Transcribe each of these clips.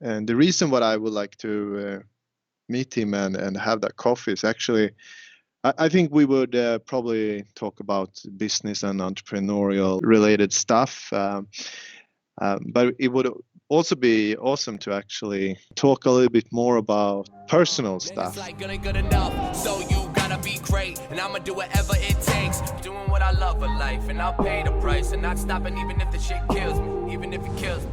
and the reason what I would like to meet him and have that coffee is actually, I think we would probably talk about business and entrepreneurial related stuff. But it would also be awesome to actually talk a little bit more about personal stuff. It's like good enough, so you gotta be great, and I'ma do whatever it takes. Doing what I love in life, and I'll pay the price, and not stopping even if the shit kills me, even if it kills me.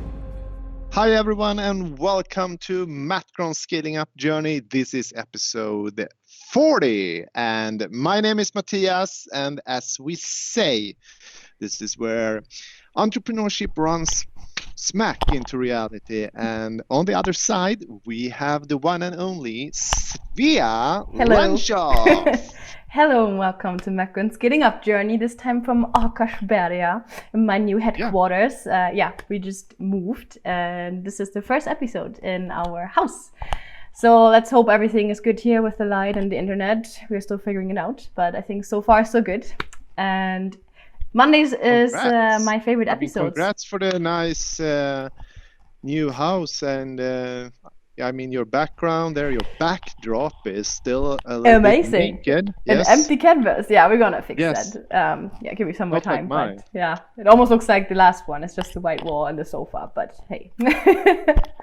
Hi everyone, and welcome to MattGron's Scaling Up Journey. This is episode 40, and my name is Mattias, and as we say, this is where entrepreneurship runs smack into reality, and on the other side we have the one and only Svea. Hello. Hello and welcome to MattGron's Scaling Up Journey, this time from Akarsberga, my new headquarters. We just moved and this is the first episode in our house. So let's hope everything is good here with the light and the internet. We're still figuring it out, but I think so far so good. And Mondays is my favorite episodes. Congrats for the nice new house, and I mean your background there, your backdrop is still a little amazing. Bit naked. An empty canvas. Yeah, we're gonna fix that. Give me some more time. Like but yeah, it almost looks like the last one. It's just the white wall and the sofa. But hey.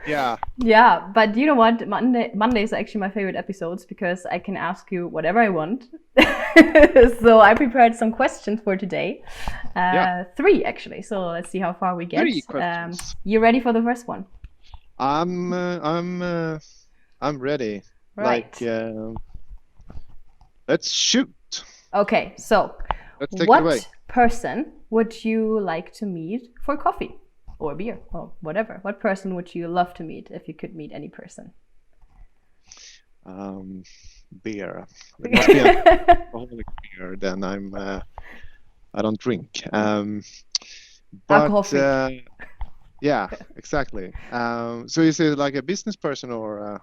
Yeah. Yeah, but you know what? Mondays are actually my favorite episodes because I can ask you whatever I want. So I prepared some questions for today. 3 actually. So let's see how far we get. 3 questions. You ready for the first one? I'm ready. Right. Let's shoot. Okay, so let's take it away. What person would you like to meet for coffee or beer or whatever? What person would you love to meet if you could meet any person? Beer. It must be an alcoholic beer. Then I don't drink. But yeah, exactly. So is it like a business person or?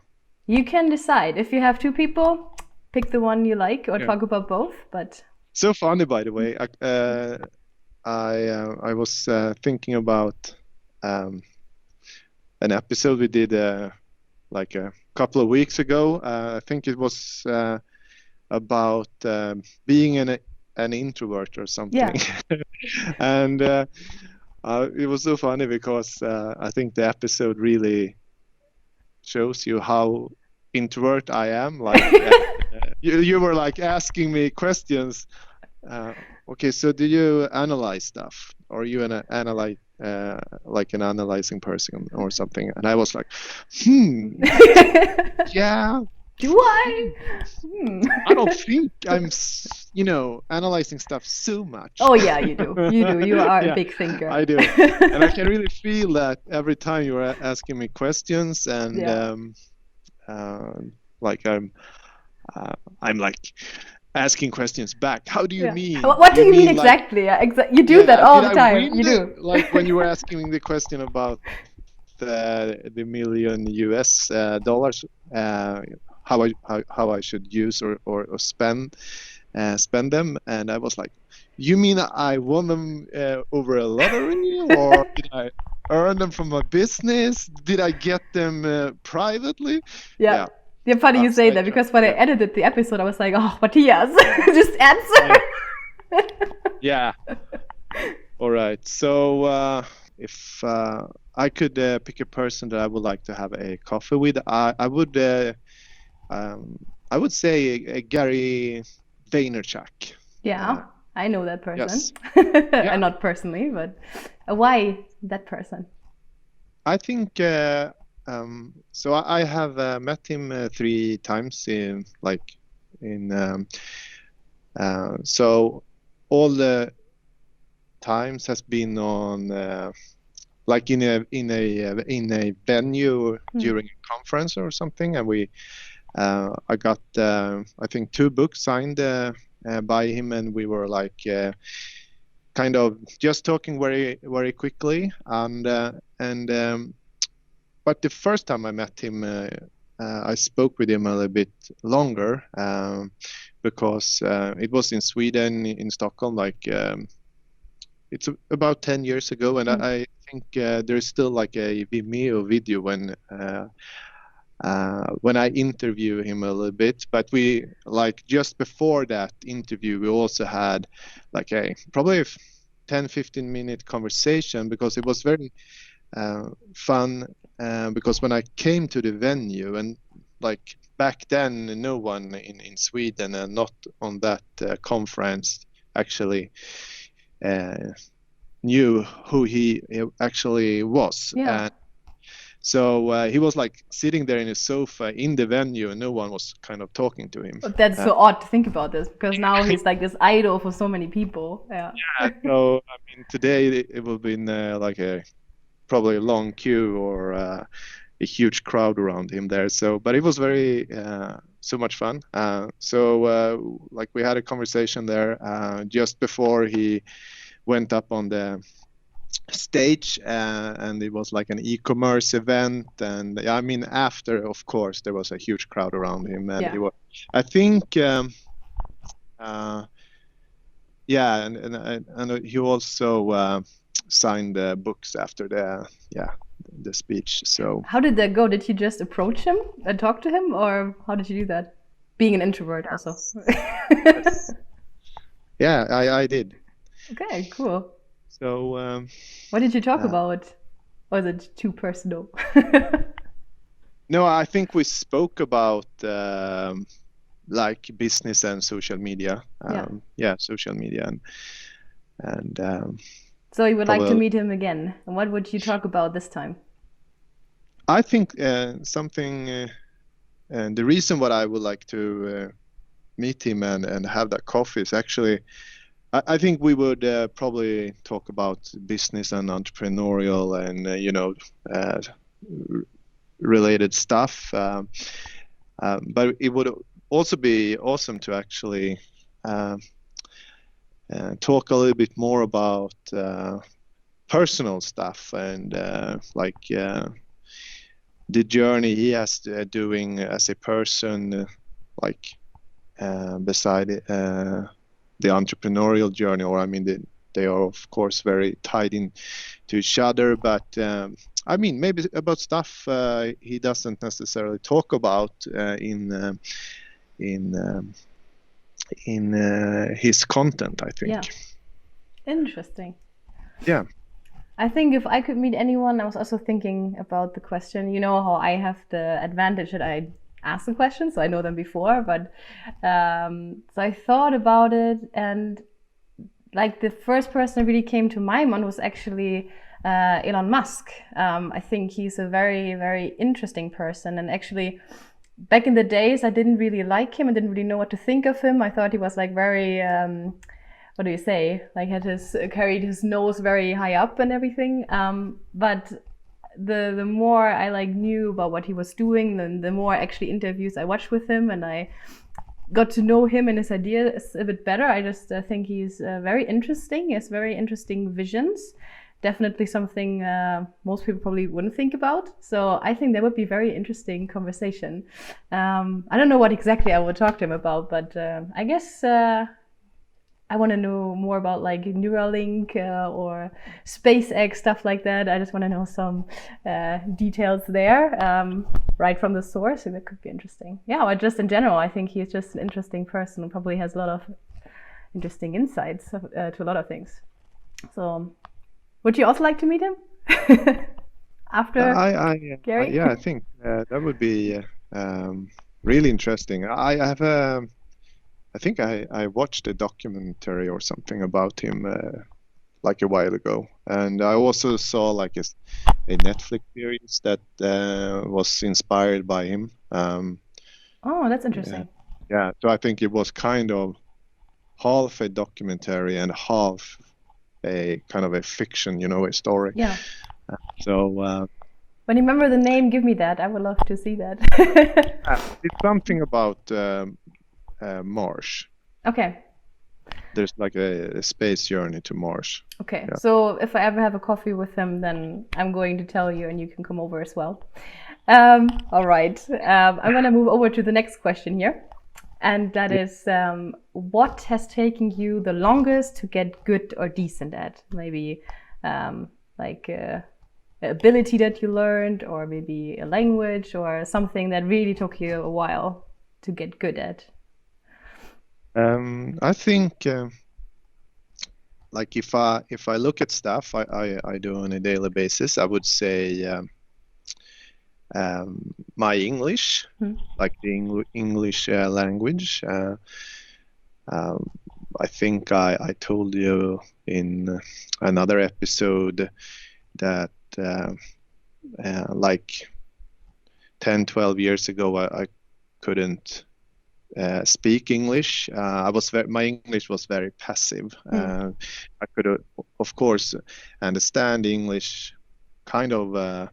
You can decide. If you have 2 people, pick the one you like, or talk about both. But so funny, by the way. I was thinking about an episode we did like a couple of weeks ago. I think it was about being an introvert or something. Yeah. And it was so funny because I think the episode really shows you how introvert I am. Like you were like asking me questions. Okay, so do you analyze stuff, or are you like an analyzing person or something? And I was like, yeah. Do I? I don't think I'm, analyzing stuff so much. Oh yeah, you do. You are a big thinker. I do, and I can really feel that every time you are asking me questions, and like I'm like asking questions back. How do you mean? What do you mean exactly? You do that all the time. You do. Like when you were asking me the question about the million US dollars. How I should use or spend them, and I was like, you mean I won them over a lottery, or did I earn them from a business? Did I get them privately? Yeah. Funny you say that, because when I edited the episode I was like, oh, Mattias, just answer. Yeah. All right, so if I could pick a person that I would like to have a coffee with, I would say Gary Vaynerchuk. Yeah, I know that person. Yes. Not personally, but why that person? I think so. I have met him 3 times so all the times has been on like in a venue during a conference or something, and I got I think 2 books signed by him, and we were like kind of just talking very very quickly, but the first time I met him I spoke with him a little bit longer because it was in Sweden, in Stockholm, like it's about 10 years ago, and I think there's still like a Vimeo video when I interview him a little bit, but we like just before that interview, we also had like a probably 10-15 minute conversation, because it was very fun, because when I came to the venue, and like back then no one in Sweden and not on that conference actually knew who he actually was. Yeah. So he was like sitting there in a sofa in the venue, and no one was kind of talking to him. But that's so odd to think about this, because now he's like this idol for so many people. Yeah. So I mean, today it would have been like probably a long queue or a huge crowd around him there. So, but it was very so much fun. Like we had a conversation there just before he went up on the stage, and it was like an e-commerce event, and I mean, after, of course, there was a huge crowd around him, and he was, I think and he also signed books after the speech. So how did that go? Did you just approach him and talk to him, or how did you do that, being an introvert also? Yes. Yeah, I did. Okay, cool. So what did you talk about? Or was it too personal? No, I think we spoke about like business and social media. Social media, and so you would like to meet him again, and what would you talk about this time? I think something, and the reason why I would like to meet him and have that coffee is actually, I think we would probably talk about business and entrepreneurial and related stuff. But it would also be awesome to actually talk a little bit more about personal stuff, and the journey he has doing as a person, beside the entrepreneurial journey, or I mean, they are of course very tied in to each other, but I mean, maybe about stuff he doesn't necessarily talk about in his content, I think. Yeah. Interesting. Yeah. I think if I could meet anyone, I was also thinking about the question. You know how I have the advantage that I ask the questions, so I know them before, but so I thought about it, and like the first person that really came to my mind was actually Elon Musk. I think he's a very, very interesting person, and actually back in the days I didn't really like him. I didn't really know what to think of him. I thought he was like very what do you say, like carried his nose very high up and everything, but the more I like knew about what he was doing, then the more actually interviews I watched with him, and I got to know him and his ideas a bit better. I just think he's very interesting. He has very interesting visions. Definitely something most people probably wouldn't think about. So I think that would be a very interesting conversation. I don't know what exactly I would talk to him about, but I guess I want to know more about like Neuralink or SpaceX, stuff like that. I just want to know some details there, right from the source, and that could be interesting. Yeah, or just in general, I think he's just an interesting person and probably has a lot of interesting insights to a lot of things. So, would you also like to meet him after Gary? Yeah, I think that would be really interesting. I think I watched a documentary or something about him like a while ago, and I also saw like a Netflix series that was inspired by him. Oh, that's interesting. Yeah, so I think it was kind of half a documentary and half a kind of a fiction, a story. Yeah. So when you remember the name, give me that. I would love to see that. It's something about Mars. Okay. There's like a space journey to Mars. Okay, yeah. So if I ever have a coffee with him, then I'm going to tell you, and you can come over as well. All right. I'm going to move over to the next question here, and that is, what has taken you the longest to get good or decent at? Maybe like ability that you learned, or maybe a language or something that really took you a while to get good at? I think like if I look at stuff I do on a daily basis, I would say my English, like the English language. I think I told you in another episode that like 10, 12 years ago I couldn't speak English. My English was very passive. I could, of course, understand English kind of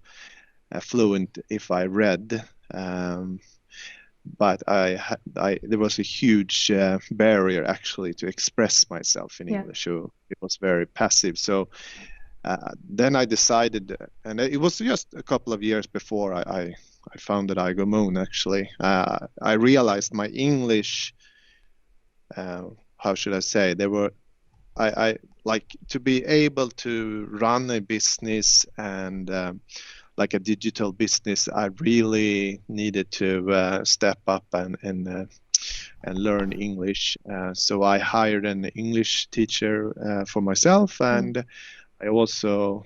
fluent if I read, but there was a huge barrier actually to express myself in English. So it was very passive. So then I decided, and it was just a couple of years before I founded iGoMoon. Actually, I realized my English. How should I say? I like to be able to run a business and like a digital business. I really needed to step up and learn English. So I hired an English teacher for myself, and I also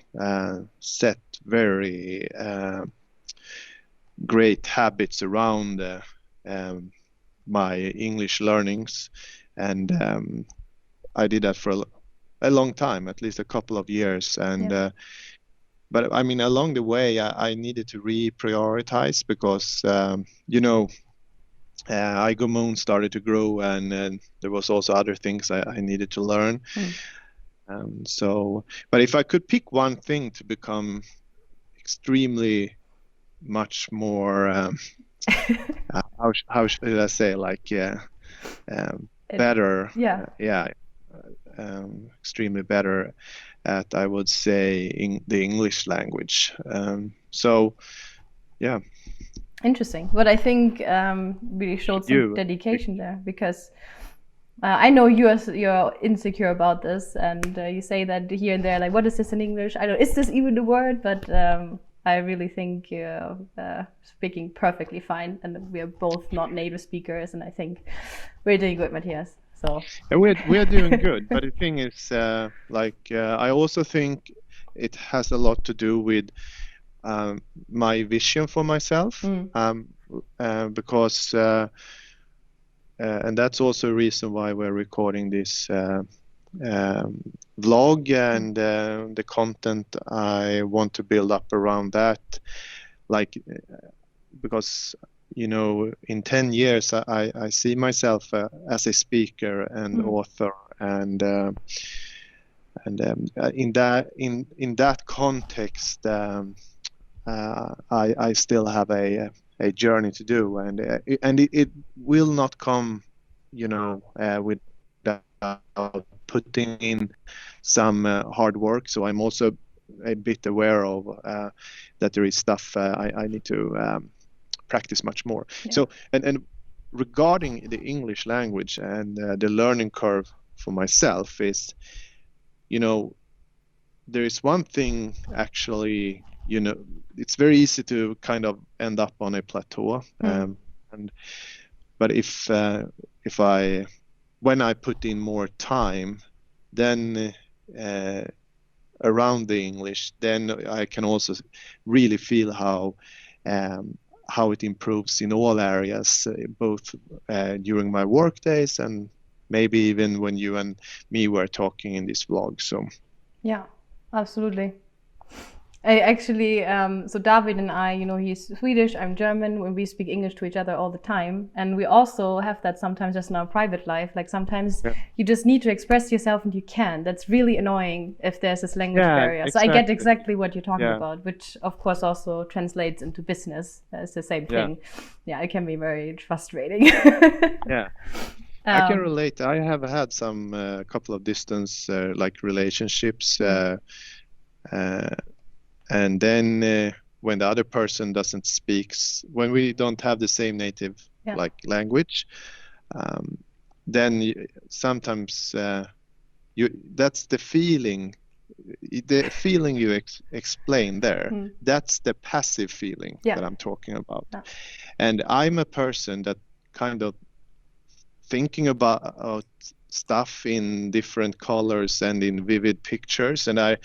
set very great habits around my English learnings, and I did that for a long time, at least a couple of years. And but I mean, along the way, I needed to reprioritize because iGoMoon started to grow, and there was also other things I needed to learn. So, but if I could pick one thing to become extremely much more how should I say, like better, extremely better at, I would say, the English language. So yeah, interesting. But I think really showed some dedication there, because I know you're insecure about this, and you say that here and there, like, what is this in English? I don't, is this even the word? But I really think you're speaking perfectly fine, and we are both not native speakers, and I think we're doing good, Mattias. So yeah, we're doing good. But the thing is, I also think it has a lot to do with my vision for myself, because and that's also a reason why we're recording this vlog, and the content I want to build up around that, like because in 10 years I see myself as a speaker and author, and in that context I still have a journey to do, and it will not come without putting in some hard work. So I'm also a bit aware of that there is stuff I need to practice much more. So and regarding the English language and the learning curve for myself is, there is one thing actually, it's very easy to kind of end up on a plateau, but when I put in more time, then around the English, then I can also really feel how it improves in all areas, both during my work days and maybe even when you and me were talking in this vlog. So yeah, absolutely. I actually, so David and I, he's Swedish, I'm German, when we speak English to each other all the time. And we also have that sometimes just in our private life. Like sometimes you just need to express yourself and you can't. That's really annoying if there's this language barrier. Exactly. So I get exactly what you're talking about, which of course also translates into business. It's the same thing. Yeah, it can be very frustrating. Yeah. I can relate. I have had some couple of distance like relationships, and then when the other person doesn't speak, when we don't have the same native like language, then sometimes that's the feeling the feeling you explained there, that's the passive feeling that I'm talking about. Yeah. And I'm a person that kind of thinking about stuff in different colors and in vivid pictures, and I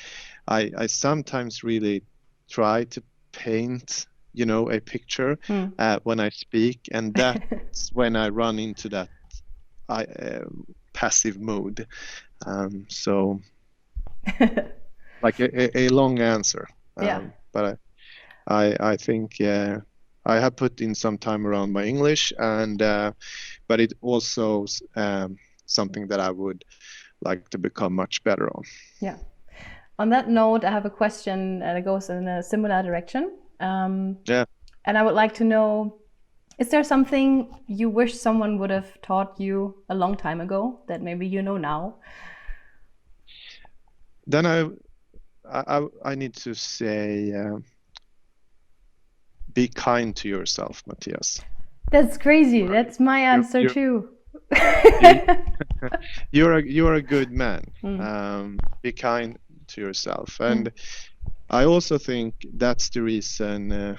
sometimes really try to paint, a picture when I speak, and that's when I run into that passive mood. So like a long answer, but I think I have put in some time around my English, and but it also something that I would like to become much better on. Yeah. On that note, I have a question that goes in a similar direction. And I would like to know, is there something you wish someone would have taught you a long time ago that maybe you know now? Then I need to say, be kind to yourself, Mattias. That's crazy. That's my answer too. You're a good man. Be kind to yourself, and I also think that's the reason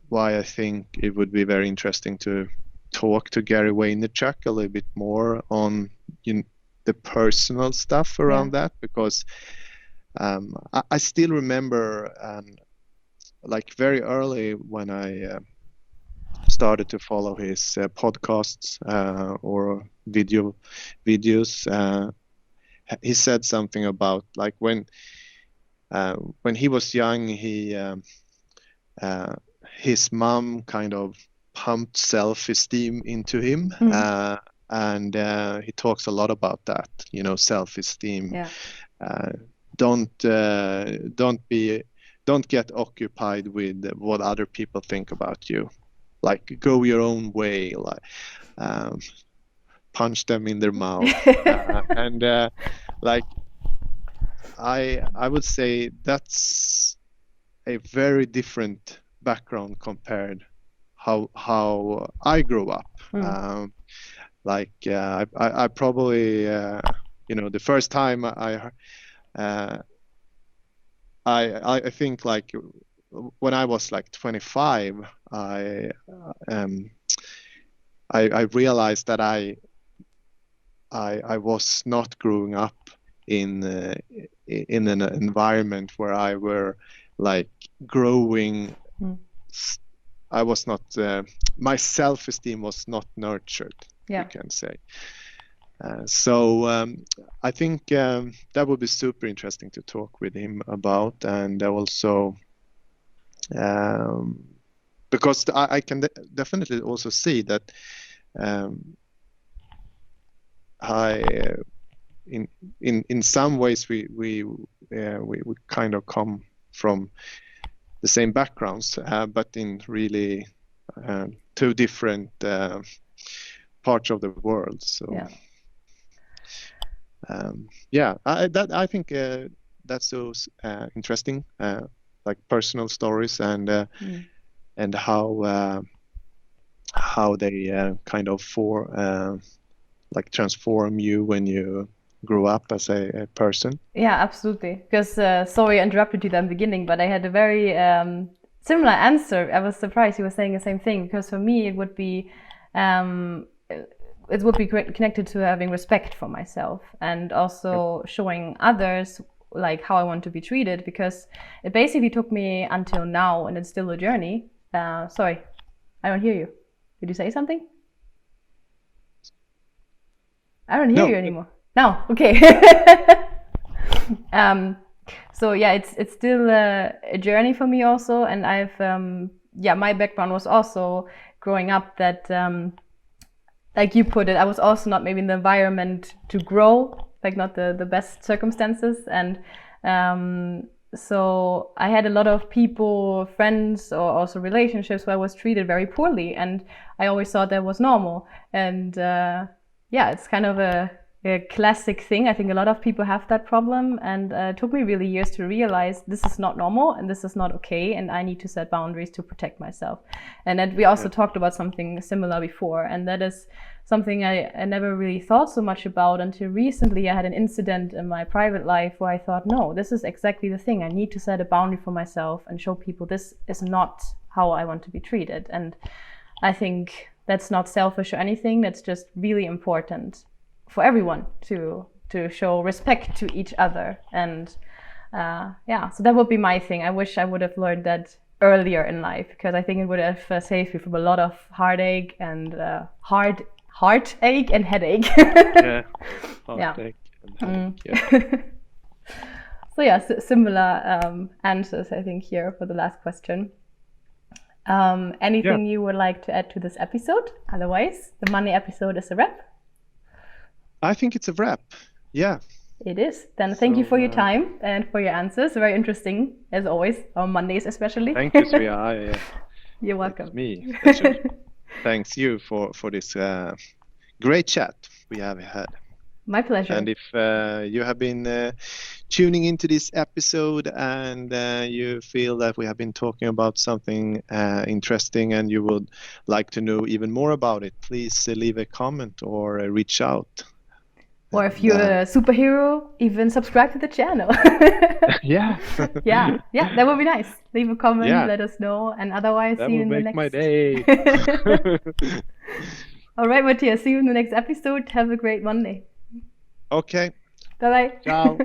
why I think it would be very interesting to talk to Gary Vaynerchuk a little bit more on the personal stuff around that, because I still remember like very early when I started to follow his podcasts or videos. He said something about like when he was young, his mom kind of pumped self-esteem into him, and he talks a lot about that, self-esteem. Don't get occupied with what other people think about you. Like, go your own way, like punch them in their mouth. And like I would say that's a very different background compared how I grew up. I probably the first time I think like when I was like 25, I realized that I was not growing up in an environment where I were like growing. I was not. My self-esteem was not nurtured. You can say. So I think that would be super interesting to talk with him about, and also because I can definitely also see that in some ways we kind of come from the same backgrounds, but in really two different parts of the world. So I think that's so interesting, like personal stories and how they kind of like transform you when you grew up as a person. Yeah, absolutely. Because sorry I interrupted you at the beginning, but I had a very similar answer. I was surprised you were saying the same thing, because for me it would be connected to having respect for myself, and also showing others like how I want to be treated, because it basically took me until now, and it's still a journey. Sorry, I don't hear you. Did you say something? I don't hear you anymore. No, okay. So yeah, it's still a journey for me also, and I've my background was also growing up that like you put it, I was also not maybe in the environment to grow, like not the best circumstances, and so I had a lot of people, friends, or also relationships where I was treated very poorly, and I always thought that was normal. And it's kind of a a classic thing. I think a lot of people have that problem, and it took me really years to realize this is not normal and this is not okay, and I need to set boundaries to protect myself. And that we also talked about something similar before, and that is something I never really thought so much about until recently. I had an incident in my private life where I thought, no, this is exactly the thing. I need to set a boundary for myself and show people this is not how I want to be treated. And I think that's not selfish or anything. That's just really important for everyone to show respect to each other. And so that would be my thing. I wish I would have learned that earlier in life, because I think it would have saved me from a lot of heartache and heartache and headache. Yeah, heartache and headache. Yeah. So similar answers, I think, here for the last question. Anything you would like to add to this episode? Otherwise, the money episode is a wrap. I think it's a wrap. Yeah. It is. Then thank you for your time and for your answers. Very interesting, as always, on Mondays especially. Thank you, Svea. Yeah. You're welcome. It's me. Thanks you for this great chat we have had. My pleasure. And if you have been tuning into this episode and you feel that we have been talking about something interesting and you would like to know even more about it, please leave a comment or reach out. Or if you're a superhero, even subscribe to the channel. Yeah. yeah, that would be nice. Leave a comment, let us know, and otherwise see you in the next. That would make my day. All right, Mattias, see you in the next episode. Have a great Monday. Okay. Bye-bye. Ciao.